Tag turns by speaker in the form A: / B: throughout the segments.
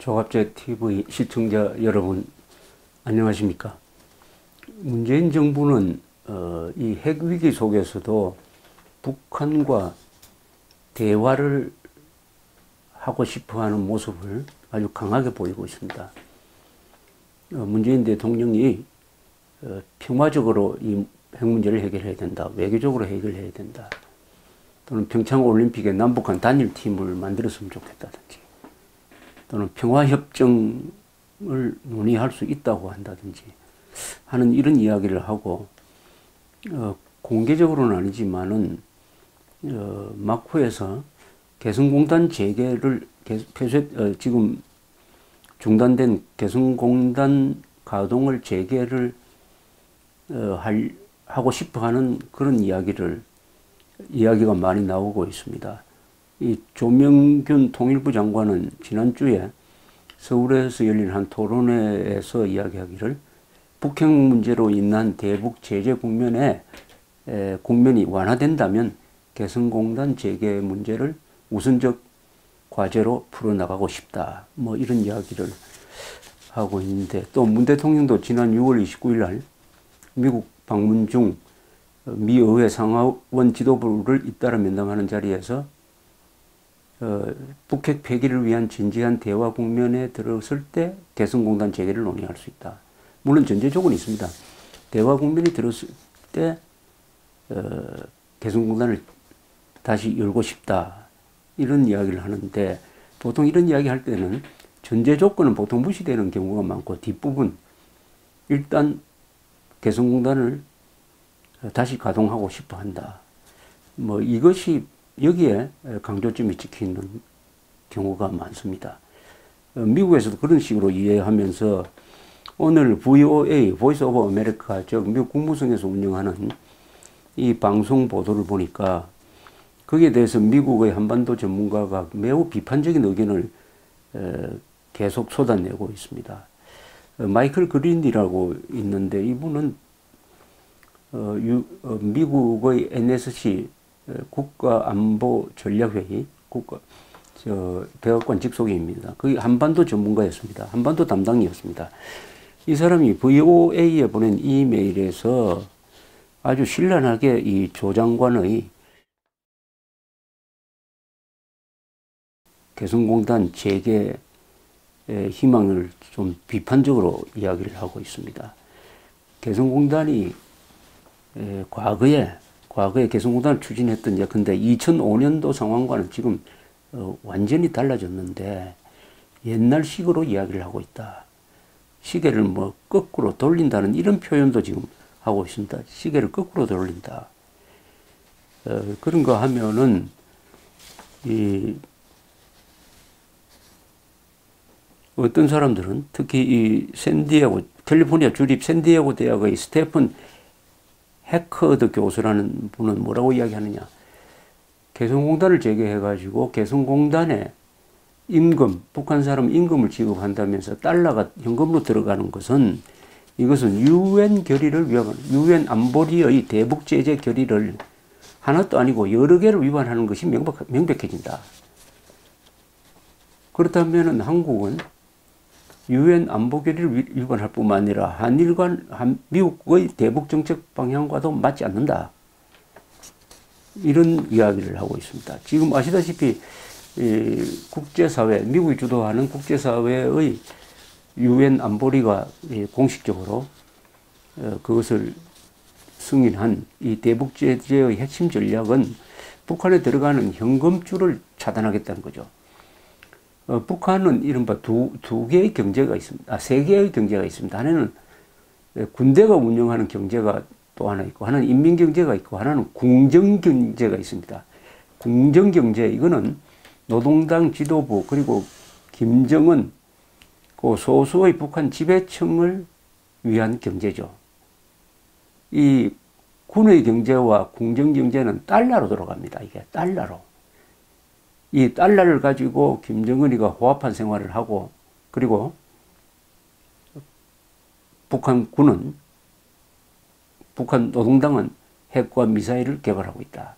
A: 조갑제 TV 시청자 여러분, 안녕하십니까? 문재인 정부는 이 핵위기 속에서도 북한과 대화를 하고 싶어하는 모습을 아주 강하게 보이고 있습니다. 문재인 대통령이 평화적으로 이 핵 문제를 해결해야 된다, 외교적으로 해결해야 된다, 또는 평창올림픽에 남북한 단일팀을 만들었으면 좋겠다든지, 또는 평화협정을 논의할 수 있다고 한다든지 하는 이런 이야기를 하고, 공개적으로는 아니지만은 막후에서 개성공단 재개를 지금 중단된 개성공단 가동을 재개를 하고 싶어하는 그런 이야기가 많이 나오고 있습니다. 이 조명균 통일부 장관은 지난주에 서울에서 열린 한 토론회에서 이야기하기를, 북핵 문제로 인한 대북 제재 국면이 완화된다면 개성공단 재개 문제를 우선적 과제로 풀어나가고 싶다, 뭐 이런 이야기를 하고 있는데, 또 문 대통령도 지난 6월 29일 날 미국 방문 중 미 의회 상하원 지도부를 잇따라 면담하는 자리에서 북핵 폐기를 위한 진지한 대화 국면에 들어설 때 개성공단 재개를 논의할 수 있다. 물론 전제 조건이 있습니다. 대화 국면이 들었을 때 개성공단을 다시 열고 싶다, 이런 이야기를 하는데, 보통 이런 이야기 할 때는 전제 조건은 보통 무시되는 경우가 많고, 뒷부분 일단 개성공단을 다시 가동하고 싶어 한다, 뭐 이것이 여기에 강조점이 찍히는 경우가 많습니다. 미국에서도 그런 식으로 이해하면서 오늘 VOA, 보이스 오브 아메리카, 즉 미국 국무성에서 운영하는 이 방송 보도를 보니까 거기에 대해서 미국의 한반도 전문가가 매우 비판적인 의견을 계속 쏟아내고 있습니다. 마이클 그린이라고 있는데, 이분은 미국의 NSC 국가안보전략회의 백악관 직속회의입니다. 거기 한반도 전문가였습니다. 한반도 담당이었습니다. 이 사람이 VOA에 보낸 이메일에서 아주 신랄하게 이 조 장관의 개성공단 재개 희망을 좀 비판적으로 이야기를 하고 있습니다. 개성공단이 과거에 개성공단을 추진했던 예컨대 2005년도 상황과는 지금 완전히 달라졌는데, 옛날식으로 이야기를 하고 있다. 시계를 뭐 거꾸로 돌린다는 이런 표현도 지금 하고 있습니다. 시계를 거꾸로 돌린다. 그런 거 하면은 어떤 사람들은, 특히 이 캘리포니아 주립 샌디에고 대학의 스테픈 해커드 교수라는 분은 뭐라고 이야기하느냐. 개성공단을 재개해가지고 개성공단에 북한 사람 임금을 지급한다면서 달러가 현금으로 들어가는 것은, 이것은 유엔 결의를 위반하는, 유엔 안보리의 대북 제재 결의를 하나도 아니고 여러 개를 위반하는 것이 명백해진다. 그렇다면 한국은 유엔 안보 결의를 위반할 뿐만 아니라 미국의 대북 정책 방향과도 맞지 않는다, 이런 이야기를 하고 있습니다. 지금 아시다시피 국제사회, 미국이 주도하는 국제사회의 유엔 안보리가 공식적으로 그것을 승인한 이 대북 제재의 핵심 전략은 북한에 들어가는 현금줄을 차단하겠다는 거죠. 북한은 이른바 두 개의 경제가 있습니다. 세 개의 경제가 있습니다. 하나는 군대가 운영하는 경제가 또 하나 있고, 하나는 인민경제가 있고, 하나는 궁정경제가 있습니다. 궁정경제, 이거는 노동당 지도부 그리고 김정은 그 소수의 북한 지배층을 위한 경제죠. 이 군의 경제와 궁정경제는 달러로 돌아갑니다. 이게 달러로. 이 달러를 가지고 김정은이가 호화판 생활을 하고, 그리고 북한 노동당은 핵과 미사일을 개발하고 있다.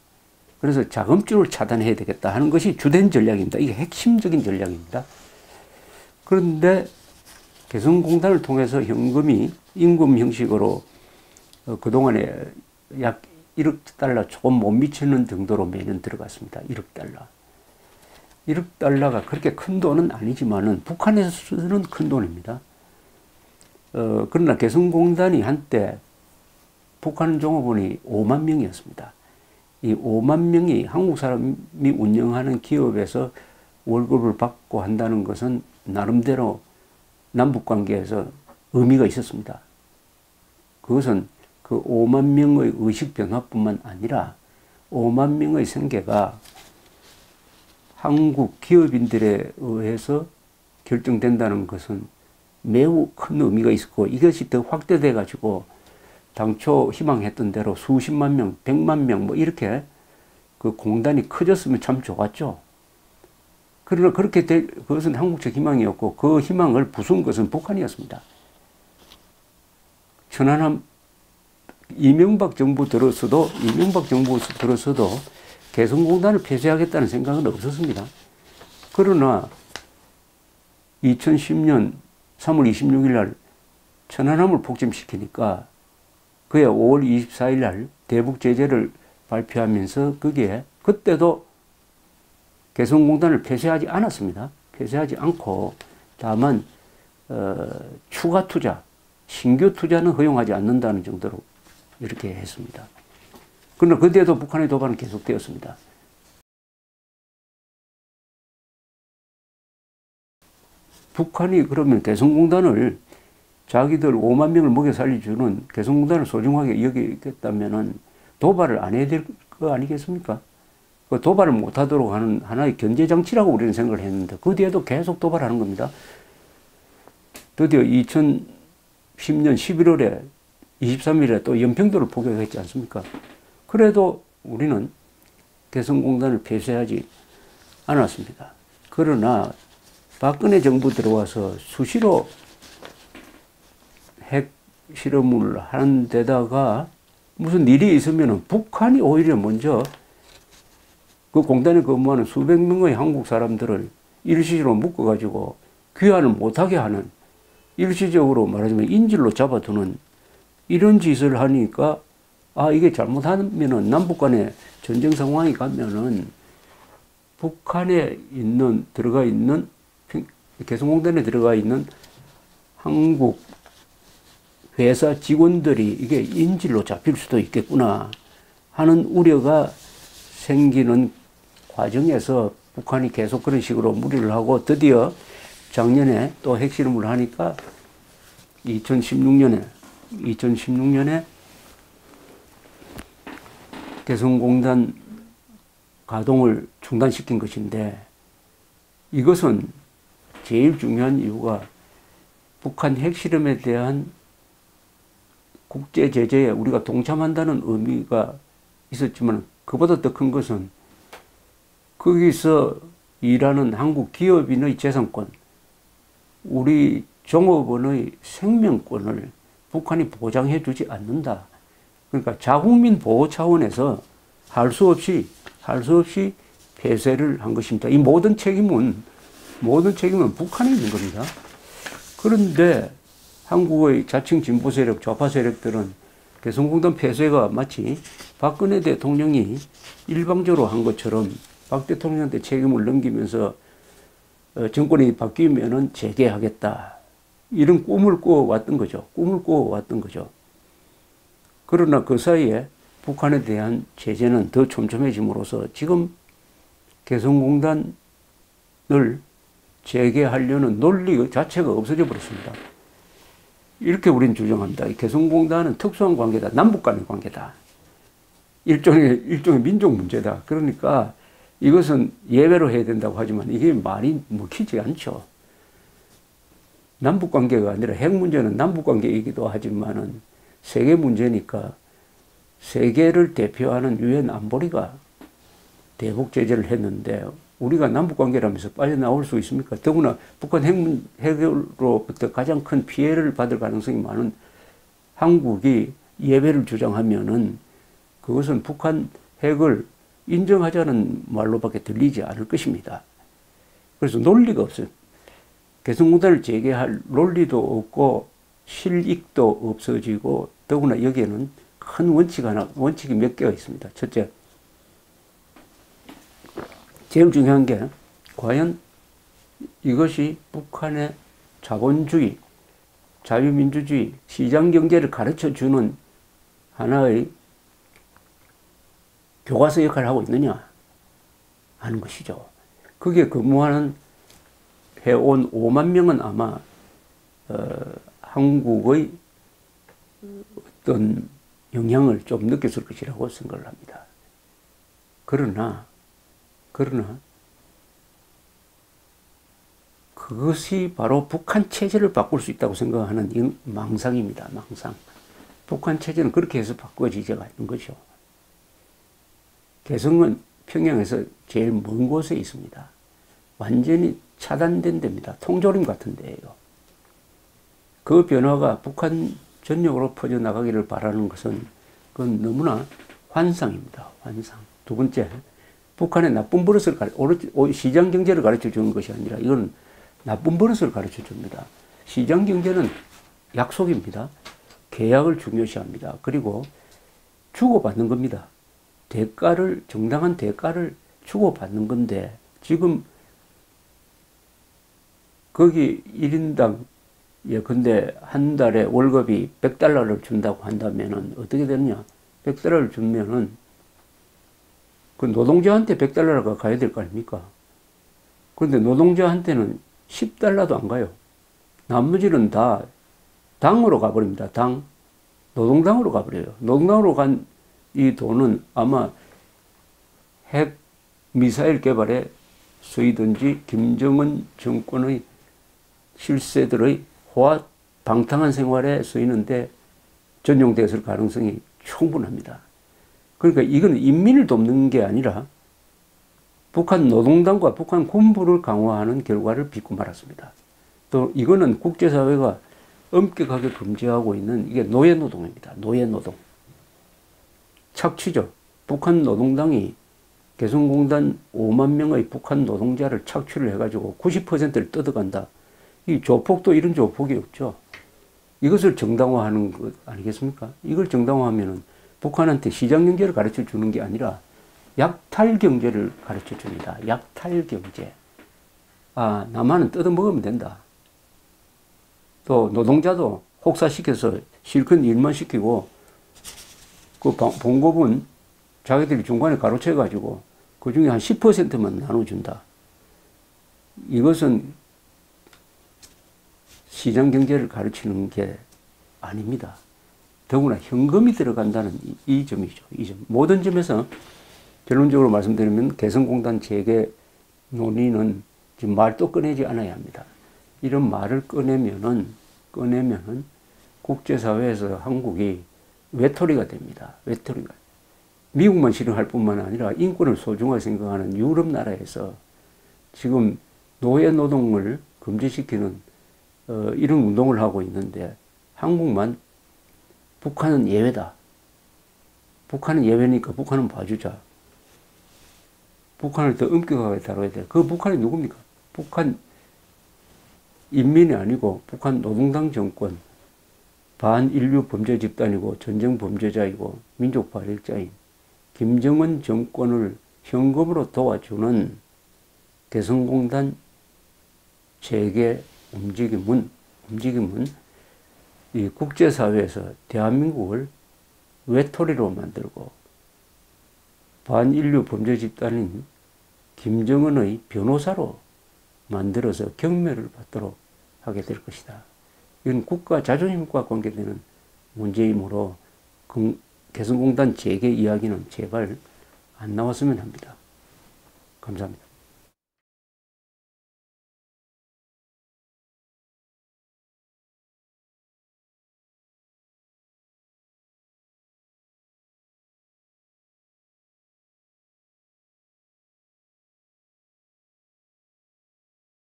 A: 그래서 자금줄을 차단해야 되겠다 하는 것이 주된 전략입니다. 이게 핵심적인 전략입니다. 그런데 개성공단을 통해서 현금이 임금 형식으로 그동안에 약 1억 달러 조금 못 미치는 정도로 매년 들어갔습니다. 1억 달러. 1억 달러가 그렇게 큰 돈은 아니지만은 북한에서 쓰는 큰 돈입니다. 그러나 개성공단이 한때 북한 종업원이 5만 명이었습니다. 이 5만 명이 한국 사람이 운영하는 기업에서 월급을 받고 한다는 것은 나름대로 남북관계에서 의미가 있었습니다. 그것은 그 5만 명의 의식 변화뿐만 아니라 5만 명의 생계가 한국 기업인들에 의해서 결정된다는 것은 매우 큰 의미가 있었고, 이것이 더 확대돼 가지고 당초 희망했던 대로 수십만 명, 100만 명 뭐 이렇게 그 공단이 커졌으면 참 좋았죠. 그러나 그렇게 그것은 한국적 희망이었고, 그 희망을 부순 것은 북한이었습니다. 천안함 이명박 정부 들어서도 개성공단을 폐쇄하겠다는 생각은 없었습니다. 그러나 2010년 3월 26일 날 천안함을 폭침시키니까 그해 5월 24일 날 대북 제재를 발표하면서 거기에 그때도 개성공단을 폐쇄하지 않았습니다. 폐쇄하지 않고 다만 추가 투자, 신규 투자는 허용하지 않는다는 정도로 이렇게 했습니다. 그러나 그때도 북한의 도발은 계속되었습니다. 북한이 그러면 개성공단을 자기들 5만 명을 먹여 살려주는 개성공단을 소중하게 여기겠다면 도발을 안 해야 될 거 아니겠습니까? 그 도발을 못하도록 하는 하나의 견제장치라고 우리는 생각을 했는데 그 뒤에도 계속 도발하는 겁니다. 드디어 2010년 11월에 23일에 또 연평도를 포격했지 않습니까? 그래도 우리는 개성공단을 폐쇄하지 않았습니다. 그러나 박근혜 정부 들어와서 수시로 핵 실험을 하는 데다가 무슨 일이 있으면 북한이 오히려 먼저 그 공단에 근무하는 수백 명의 한국 사람들을 일시적으로 묶어가지고 귀환을 못하게 하는, 일시적으로 말하자면 인질로 잡아두는 이런 짓을 하니까 이게 잘못하면은 남북 간에 전쟁 상황이 가면은 북한에 들어가 있는 개성공단에 들어가 있는 한국 회사 직원들이 이게 인질로 잡힐 수도 있겠구나 하는 우려가 생기는 과정에서 북한이 계속 그런 식으로 무리를 하고 드디어 작년에 또 핵실험을 하니까 2016년에 개성공단 가동을 중단시킨 것인데, 이것은 제일 중요한 이유가 북한 핵실험에 대한 국제 제재에 우리가 동참한다는 의미가 있었지만, 그보다 더 큰 것은 거기서 일하는 한국 기업인의 재산권, 우리 종업원의 생명권을 북한이 보장해 주지 않는다. 그러니까 자국민 보호 차원에서 할 수 없이 폐쇄를 한 것입니다. 이 모든 책임은 북한에 있는 겁니다. 그런데 한국의 자칭 진보 세력, 좌파 세력들은 개성공단 폐쇄가 마치 박근혜 대통령이 일방적으로 한 것처럼 박 대통령한테 책임을 넘기면서 정권이 바뀌면은 재개하겠다, 이런 꿈을 꾸어왔던 거죠. 그러나 그 사이에 북한에 대한 제재는 더 촘촘해짐으로써 지금 개성공단을 재개하려는 논리 자체가 없어져 버렸습니다. 이렇게 우리는 주장합니다. 개성공단은 특수한 관계다. 남북 간의 관계다. 일종의 민족 문제다. 그러니까 이것은 예외로 해야 된다고 하지만 이게 말이 먹히지 않죠. 남북 관계가 아니라 핵 문제는 남북 관계이기도 하지만은 세계 문제니까 세계를 대표하는 유엔 안보리가 대북 제재를 했는데 우리가 남북 관계라면서 빠져나올 수 있습니까? 더구나 북한 핵으로부터 가장 큰 피해를 받을 가능성이 많은 한국이 예외를 주장하면은 그것은 북한 핵을 인정하자는 말로밖에 들리지 않을 것입니다. 그래서 논리가 없어요. 개성공단을 재개할 논리도 없고 실익도 없어지고 더구나 여기에는 큰 원칙이 몇 개가 있습니다. 첫째, 제일 중요한 게 과연 이것이 북한의 자본주의, 자유민주주의, 시장경제를 가르쳐주는 하나의 교과서 역할을 하고 있느냐 하는 것이죠. 거기에 근무하는 해온 5만 명은 아마 한국의 어떤 영향을 좀 느꼈을 것이라고 생각을 합니다. 그러나 그것이 바로 북한 체제를 바꿀 수 있다고 생각하는 이 망상입니다. 망상. 북한 체제는 그렇게 해서 바꿔지지가 않는 거죠. 개성은 평양에서 제일 먼 곳에 있습니다. 완전히 차단된 데입니다. 통조림 같은 데예요. 그 변화가 북한 전역으로 퍼져나가기를 바라는 것은 그건 너무나 환상입니다. 환상. 두 번째, 북한의 나쁜 버릇을 시장 경제를 가르쳐 주는 것이 아니라 이건 나쁜 버릇을 가르쳐 줍니다. 시장 경제는 약속입니다. 계약을 중요시합니다. 그리고 주고받는 겁니다. 정당한 대가를 주고받는 건데, 지금 거기 1인당 근데 한 달에 월급이 $100를 준다고 한다면은 어떻게 되느냐? $100를 주면은 그 노동자한테 $100가 가야 될 거 아닙니까? 그런데 노동자한테는 $10도 안 가요. 나머지는 다 당으로 가버립니다. 당. 노동당으로 가버려요. 노동당으로 간 이 돈은 아마 핵 미사일 개발에 쓰이든지 김정은 정권의 실세들의 방탕한 생활에 쓰이는데 전용되었을 가능성이 충분합니다. 그러니까 이건 인민을 돕는 게 아니라 북한 노동당과 북한 군부를 강화하는 결과를 빚고 말았습니다. 또 이거는 국제사회가 엄격하게 금지하고 있는 이게 노예노동입니다. 노예노동. 착취죠. 북한 노동당이 개성공단 5만 명의 북한 노동자를 착취를 해가지고 90%를 뜯어간다. 이 조폭도 이런 조폭이 없죠. 이것을 정당화하는 것 아니겠습니까? 이걸 정당화하면은 북한한테 시장 경제를 가르쳐 주는 게 아니라 약탈 경제를 가르쳐 줍니다. 약탈 경제. 아, 나만은 뜯어 먹으면 된다. 또 노동자도 혹사시켜서 실컷 일만 시키고 그 봉급은 자기들이 중간에 가로채가지고 그 중에 한 10%만 나눠준다. 이것은 시장 경제를 가르치는 게 아닙니다. 더구나 현금이 들어간다는 이 점이죠. 이 점. 모든 점에서 결론적으로 말씀드리면 개성공단 재개 논의는 지금 말도 꺼내지 않아야 합니다. 이런 말을 꺼내면은 국제사회에서 한국이 외톨이가 됩니다. 외톨이가. 미국만 싫어할 뿐만 아니라 인권을 소중하게 생각하는 유럽 나라에서 지금 노예 노동을 금지시키는 이런 운동을 하고 있는데 한국만 북한은 예외다. 북한은 예외니까 북한은 봐주자. 북한을 더 엄격하게 다뤄야 돼. 그 북한이 누굽니까? 북한 인민이 아니고 북한 노동당 정권, 반인류 범죄 집단이고 전쟁 범죄자이고 민족 발해자인 김정은 정권을 현금으로 도와주는 개성공단 재개 움직임은 이 국제사회에서 대한민국을 외톨이로 만들고 반인류 범죄 집단인 김정은의 변호사로 만들어서 경멸을 받도록 하게 될 것이다. 이건 국가 자존심과 관계되는 문제이므로 개성공단 재개 이야기는 제발 안 나왔으면 합니다. 감사합니다.